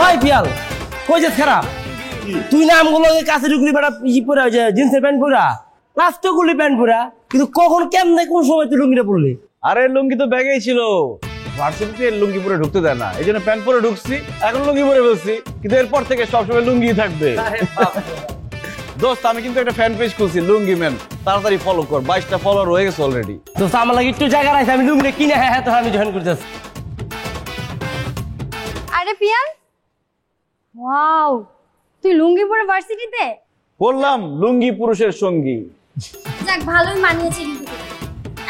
ওই পিয়াল কই যে খারাপ তুই না আমগুলো কাছে ঢুকলি বেটা ই পরে জিন্সের প্যান্ট পরা লাস্ট গুলি প্যান্ট পরা কিন্তু কখন কেমনে কোন সময় তুই লুঙ্গিটা পরলি? আরে লুঙ্গি তো ব্যাগেই ছিল, ভার্সিটিতে লুঙ্গি পরে ঢুকতে দেয় না, এই জন্য প্যান্ট পরে ঢুকছি, এখন লুঙ্গি পরে বসছি, কিন্তু এরপর থেকে সবসময় লুঙ্গি থাকবে। দোস্ত আমি কিন্তু একটা ফ্যান পেজ খুলছি লুঙ্গি ম্যান, তাড়াতাড়ি ফলো কর, 22টা ফলোয়ার হয়ে গেছে অলরেডি। দোস্ত আমার লাগে একটু জায়গা রাখছে, আমি লুঙ্গিটা কিনে হ্যাঁ তো আমি জয়েন করতেছি। আরে পিয়াল, ওয়াও, তুই লুঙ্গি পরে ভার্সিটিতে? বললাম লুঙ্গি পুরুষের সঙ্গী। যাক ভালোই মানিয়েছে কিন্তু।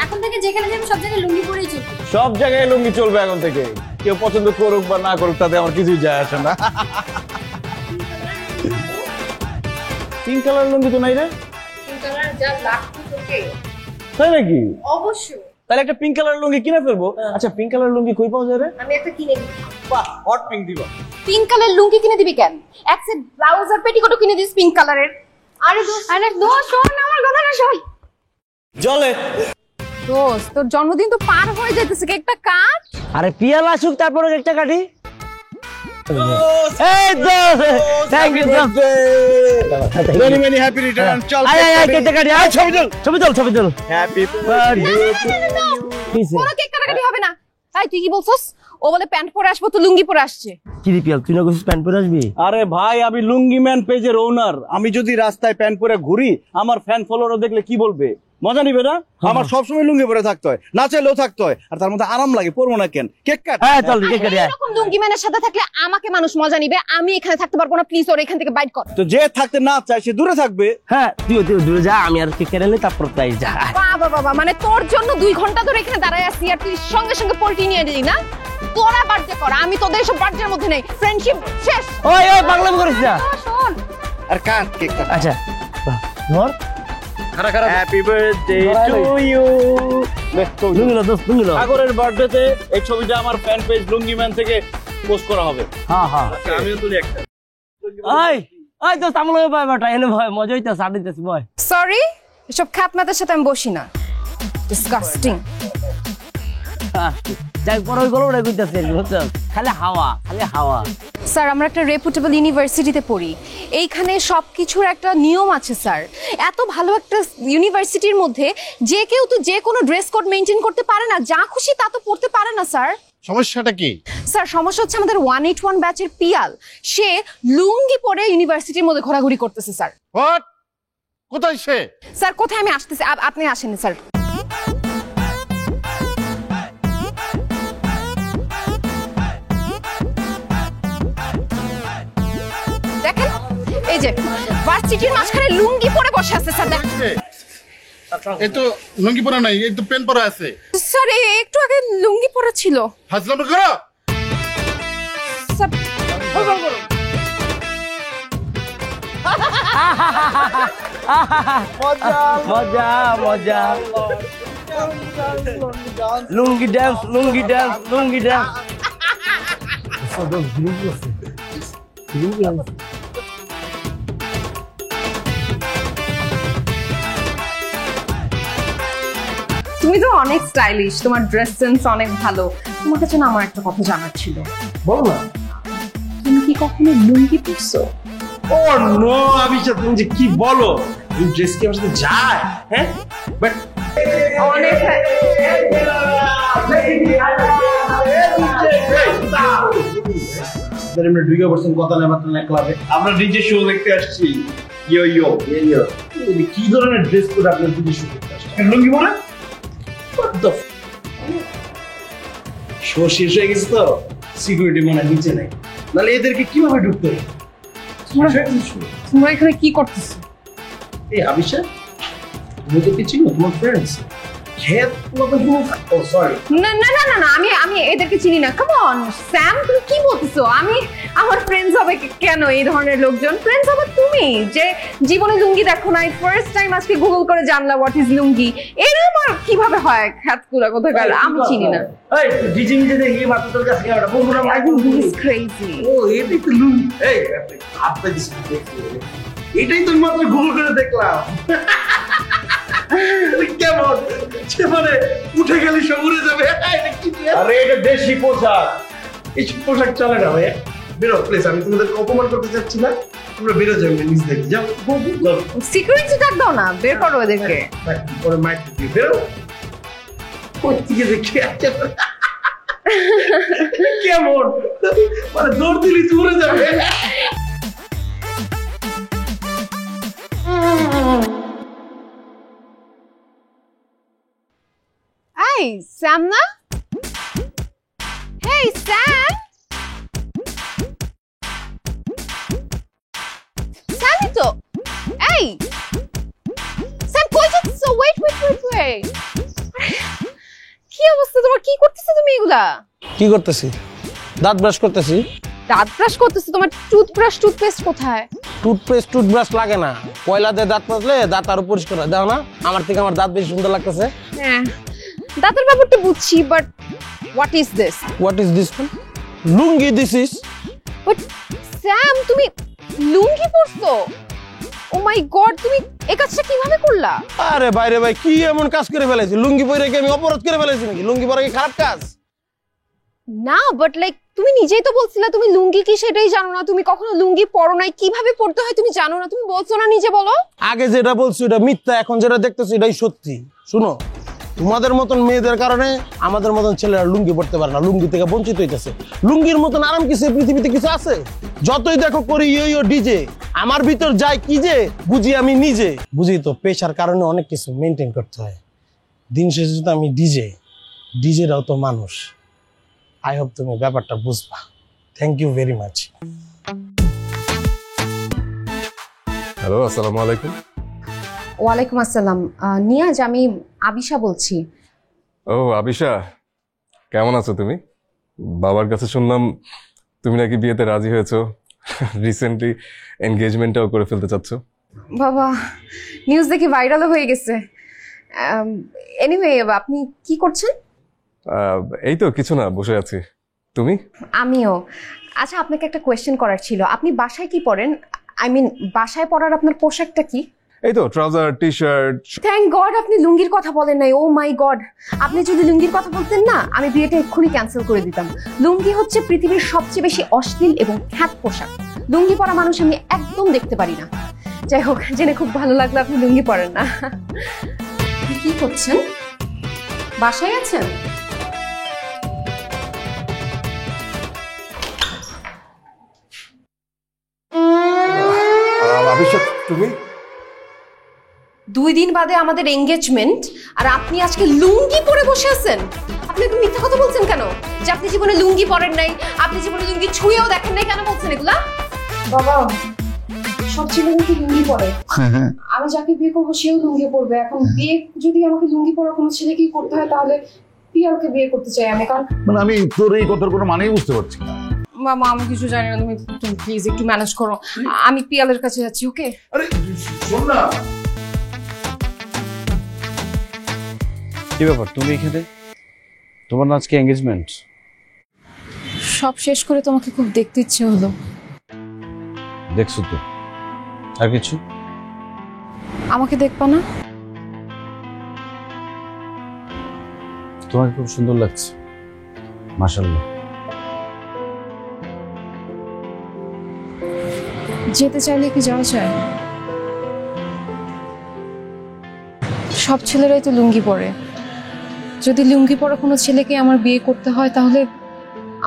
এখন থেকে যেখানে যাবি সব জায়গায় লুঙ্গি পরেই চলবি। সব জায়গায় লুঙ্গি চলবে এখন থেকে, কেউ পছন্দ করুক বা না করুক তাতে আমার কিছুই যায় আসে না। পিঙ্ক কালার লুঙ্গি তো নাই রে। পিঙ্ক কালার যা লাগতো তোকে। তাই নাকি? অবশ্যই। তাহলে একটা পিঙ্ক কালার লুঙ্গি কিনে ফেলবো। আচ্ছা পিঙ্ক কালার লুঙ্গি কই পাওয়া যায় রে? আমি একটা কিনে দিই। বাহ, হট পিঙ্ক দিবা। পিঙ্ক কালার লুঙ্গি কিনে দিবি কেন? এক সেট ব্লাউজ আর পেটিকোটও কিনে দিস পিঙ্ক কালারের। আরে দোস্ত শোন আমার কথাটা শোন। জলে দোস্ত তোর জন্মদিন তো পার হয়ে যাইতেছে, কেকটা কাট। আরে পিয়াল আসুক তারপরে কেকটা কাটি। এই দোস্ত থ্যাংক ইউ দোস্ত, মেনি মেনি হ্যাপি রিটার্ন। চল আয় আয় কেকটা কাটি, আয় ছবি তোল। Happy birthday. কোনো কেক কাটাকাটি হবে না। তাই তুই কি বলছস? ও বলে প্যান্ট পরে আসবো, তো লুঙ্গি পরে আসছে। কি রে পিয়াল, তুই না কইছিস প্যান্ট পরে আসবি? আরে ভাই আমি লুঙ্গি ম্যান পেজের ওনার, আমি যদি রাস্তায় প্যান্ট পরে ঘুরি আমার ফ্যান ফলোয়ার দেখলে কি বলবে? মজা নিবে না? আমার সবসময় লুঙ্গি পরে থাকতে হয়, না চাইলেও থাকতে হয়, আর তার মধ্যে আরাম লাগে, পরবো না কেন? Cake cut. হ্যাঁ চল কেক কাটি। এরকম লুঙ্গি ম্যানের সাথে থাকলে আমাকে মানুষ মজা নিবে, আমি এখানে থাকতে পারবো না। প্লিজ ওর এখান থেকে বাইট কর। তো যে থাকতে না চায় সে দূরে থাকবে। হ্যাঁ তুই দূরে যা, আমি আর কেক কেটে নিই তারপর তাই যা। বাবা মানে তোর জন্য 2 ঘন্টা ধরে এখানে দাঁড়ায় আছি আর তুই সঙ্গে সঙ্গে পোল্ট্রি নিয়ে দিলি না? তোরা বার্থডে কর, আমি তোদের সব বার্থডের মধ্যে নেই। ফ্রেন্ডশিপ শেষ। ওই পাগলামি করিস না। শোন আর কাট কেক কাট। আচ্ছা ধর হ্যাপি বার্থডে টু ইউ। লুঙ্গি দোস্ত লুঙ্গি সাগরের বার্থডেতে এই ছবিটা আমার ফ্যান পেজ লুঙ্গি ম্যান থেকে পোস্ট করা হবে। হ্যাঁ আমিও তুলি একটা। ওই দোস্ত আমার লগে ভাই বাটা এনে ভাই মজা হইতাছে, আড্ডা দিতেছি ভাই। সরি, এসব খ্যাতনাদের সাথে আমি বসি না। ডিসগাস্টিং। যাই পরে ওই গল্পটা কইতাছে বুঝছস, খালি হাওয়া। স্যার আমরা একটা রেপুটেবল ইউনিভার্সিটিতে পড়ি, এইখানে সবকিছুর একটা নিয়ম আছে স্যার। এত ভালো একটা ইউনিভার্সিটির মধ্যে যে কেউ তো যে কোনো ড্রেস কোড মেনটেন করতে পারে না, যা খুশি তা তো পড়তে পারে না স্যার। সমস্যাটা কি? স্যার সমস্যা হচ্ছে আমাদের 181 ব্যাচের পিয়াল, সে লুঙ্গি পরে ইউনিভার্সিটির মধ্যে ঘোরাঘুরি করতেছে স্যার। হোয়াট? কোথায় সে? স্যার কোথায় আমি আসতেছি, আপনি আসেন স্যার। দেখেন এই যে ভার্সিটির মাঝখানে লুঙ্গি পরে বসে আছে স্যার। দেখেন এই তো লুঙ্গি পরা নাই, এই তো প্যান্ট পরা আছে। স্যার একটু আগে লুঙ্গি পরা ছিল হাজলাম করো স্যার। মজা লুঙ্গি ডান্স তুমি তো অনেক স্টাইলিশ, তোমার ড্রেস সেন্স অনেক ভালো। তোমার কাছে না আমার একটা কথা জানার ছিল। বল না। তুমি কি কখনো লুঙ্গি পরছো? ও নো আবিশা, তুমি যে কি বলো, এই ড্রেস কি আমার সাথে যায়? হ্যাঁ বাট অনেক আমরা ডিজে পারসন কথা না মাত্র না ক্লাবে, আমরা ডিজে শো দেখতে আসছি। ইয়ো কি ধরনের ড্রেস কোড আপনার ডিজে শো দেখতে আসছেন? লুঙ্গি পরে শো শেষ হয়ে গেছে তো সিকিউরিটি মনে নিচে নাই, নাহলে এদেরকে কিভাবে ঢুকতে হবে? তোমরা এখানে কি করতেছো? এই আবিশা তুমি তো কিছু না, তোমার ফ্রেন্ডস খেত ও সরি না আমি এদেরকে চিনি না। কাম অন স্যাম, তুমি কি বলতেছো? আমার ফ্রেন্ডস হবে কেন? এই ধরনের লোকজন ফ্রেন্ডস হবে তুমি যে জীবনে লুঙ্গি দেখো নাই, ফার্স্ট টাইম আজকে গুগল করে জানলা হোয়াট ইজ লুঙ্গি। এরকম আর কিভাবে হয়? খ্যাতকুলা কোথায় গেল? আমি চিনি না। এই ডিজে দেখি মাত্র তোর কাছে কেমন বন্ধুরা I think he is crazy. ও এটাই তো লুঙ্গি। এই আপনি এটাই তো মাত্র গুগল করে দেখলাম। কেমন মানে উঠে গেলে সব উড়ে যাবে? আরে এটা দেশি পোশাক, এই পোশাক চলে না ভাই। বেরো প্লিজ, আমি তোমাদেরকে অপমান করতে চাচ্ছি না, তোমরা বেরো যাও নিজ দেখি, যাও যাও। সিকিউরিটি ডাক দাও না, বের করো এদেরকে। পরে মাইক দিয়ে বেরো। ওই দিকে দেখে আছে কেমন, মানে দৌড় দিলি দূরে যাবে। এই স্যাম না? হেই স্যাম, স্যামই তো। এই স্যাম, কই যাচ্ছ? ওয়েট ওয়েট ওয়েট ওয়েট, কি অবস্থা তোমার? কি করতেছো তুমি এগুলা? কি করতেছি? দাঁত ব্রাশ করতেছি। দাঁত ব্রাশ করতেছো? তোমার টুথব্রাশ টুথপেস্ট কোথায়? টুথব্রাশ লাগে না, কয়লা দিয়ে দাঁত মাজলে দাঁত আরো পরিষ্কার হয়। দেখো না আমার থেকে আমার দাঁত বেশি সুন্দর লাগতেছে। হ্যাঁ, দাঁতের ব্যাপারটা বুঝছি, but what is this? What is this? Lungi this is. But Sam, তুমি লুঙ্গি পরছো? ও মাই গড, তুমি এই কাজটা কিভাবে করলা? আরে বাইরে ভাই, কি এমন কাজ করে ফেলেছি? লুঙ্গি পরে কি আমি অপরাধ করে ফেলেছি নাকি? লুঙ্গি পরে কি খারাপ কাজ? না, বাট লাইক তুমি নিজেই তো বলছিলা তুমি লুঙ্গি কি সেটাই জানো না, তুমি কখনো লুঙ্গি পরো নাই, কিভাবে পরতে হয় তুমি জানো না, তুমি বলছো না নিজে? বলো। আগে যেটা বলছি ওটা মিথ্যা, এখন যেটা দেখতেছি এটাই সত্যি। শুনো, তোমাদের মতন মেয়েদের কারণে আমাদের মতন ছেলেরা লুঙ্গি পড়তে পারে না, লুঙ্গি থেকে বঞ্চিত হইতেছে। লুঙ্গির মতন আরাম কিছু এই পৃথিবীতে কিছু আছে? যতই দেখো করি ইয়ো ডিজে, আমার ভিতর যায় কি যে বুঝি আমি নিজে। বুঝি তো, পেশার কারণে অনেক কিছু মেনটেন করতে হয়। দিন শেষে তো আমি ডিজেরাও তো মানুষ। আই হোপ তুমি ব্যাপারটা বুঝবা। Thank you very much. Hello, আসসালামু আলাইকুম। ওয়ালাইকুম আসসালাম। নিয়াজ, আমি আবিশা বলছি। ও আবিশা, কেমন আছো তুমি? বাবার কাছে শুনলাম তুমি নাকি বিয়েতে রাজি হয়েছো, রিসেন্টলি এনগেজমেন্টটাও করে ফেলতে চাচ্ছ। বাবা, নিউজ দেখে ভাইরালও হয়ে গেছে। এনিওয়ে, আপনি কি করছেন? এই তো কিছু না, বসে আছি। তুমি? আমিও। আচ্ছা, আপনাকে একটা কোয়েশ্চেন করার ছিল। আপনি বাসায় কি পরেন? আই মিন, বাসায় পরার আপনার পোশাকটা কি? এই তো trouser, T shirt. Thank god আপনি লুঙ্গির কথা বলেন নাই। ও মাই গড, আপনি যদি লুঙ্গির কথা বলতেন না, আমি বিয়েটা এক্ষুনি ক্যান্সেল করে দিতাম। লুঙ্গি হচ্ছে পৃথিবীর সবচেয়ে বেশি অশ্লীল এবং খ্যাত পোশাক। লুঙ্গি পরা মানুষ আমি একদম দেখতে পারি না। যাই হোক, জেনে খুব ভালো লাগলো আপনি লুঙ্গি পরেন না। আপনি কি করছেন? বাসায় আছেন? আবিশা, তুমি? 2 দিন বাদে আমাদের এঙ্গেজমেন্ট, আর আপনি আজকে লুঙ্গি পরে বসে আছেন? আপনি একটু মিথ্যা কথা বলছেন কেন? যে আপনি জীবনে লুঙ্গি পরেন নাই, আপনি জীবনে লুঙ্গি ছুঁয়েও দেখেন নাই, কেন বলছেন এগুলা? বাবা, সব ছেলেরা কি লুঙ্গি পরে? আমি যাকে বিয়ে করবো সেও লুঙ্গি পরবে। এখন বিয়ে যদি আমাকে লুঙ্গি পরা কোনো ছেলেকেই করতে হয়, তাহলে পিয়ালকে বিয়ে করতে চাই আমি। কারণ মানে আমি তোর এই কথার কোনো মানেই বুঝতে পারছি না। মামা, আমি কিছু জানি না, তুমি প্লিজ একটু ম্যানেজ করো। আমি পিয়ালের কাছে যাচ্ছি, ওকে? আরে শোন না, কি ব্যাপার তুমি এখানে? তোমার না আজকে এঙ্গেজমেন্ট? সব শেষ করে তোমাকে খুব দেখতে ইচ্ছে হলো। দেখছো তো, আর কিছু? আমাকে দেখবা না? তোমাকে খুব সুন্দর লাগছে, মাশাআল্লাহ। যেতে চাইলে কি যাওয়া যায়? সব ছেলেরাই তো লুঙ্গি পরে। যদি লুঙ্গি পরা কোনো ছেলেকে আমার বিয়ে করতে হয়, তাহলে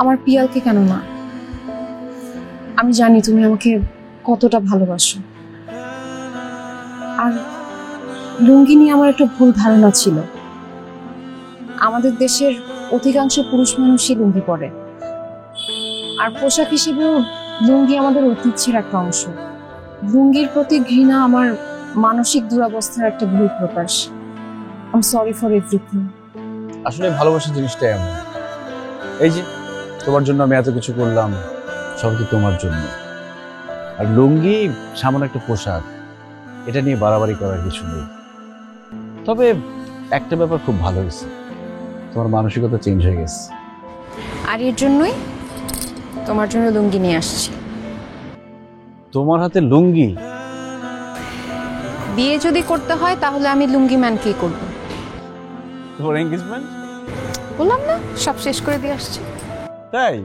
আমার পিয়ালকে কেন না? আমি জানি তুমি আমাকে কতটা ভালোবাসো। আর লুঙ্গি নিয়ে আমার একটা ভুল ধারণা ছিল। আমাদের দেশের অধিকাংশ পুরুষ মানুষই লুঙ্গি পরে, আর পোশাক হিসেবেও লুঙ্গি আমাদের ঐতিহ্যের একটা অংশ। লুঙ্গির প্রতি ঘৃণা আমার মানসিক দুরবস্থার একটা ভুল প্রকাশ। I am sorry for everything. আসলে ভালোবাসা জিনিসটা এমন, এই যে তোমার জন্য আমি এত কিছু করলাম, সব কি তোমার জন্য। আর লুঙ্গি সামান্য একটা পোশাক, এটা নিয়ে বাড়াবাড়ি করার কিছু নেই। তবে একটা ব্যাপার খুব ভালো হয়েছে, তোমার মানসিকতা চেঞ্জ হয়ে গেছে। আর এর জন্যই তোমার জন্য লুঙ্গি নিয়ে আসছি। তোমার হাতে লুঙ্গি? বিয়ে যদি করতে হয় তাহলে আমি লুঙ্গি ম্যানকেই করব। তোমার এঙ্গেজমেন্ট? বললাম না, সব শেষ করে দিয়ে আসছি। তাই?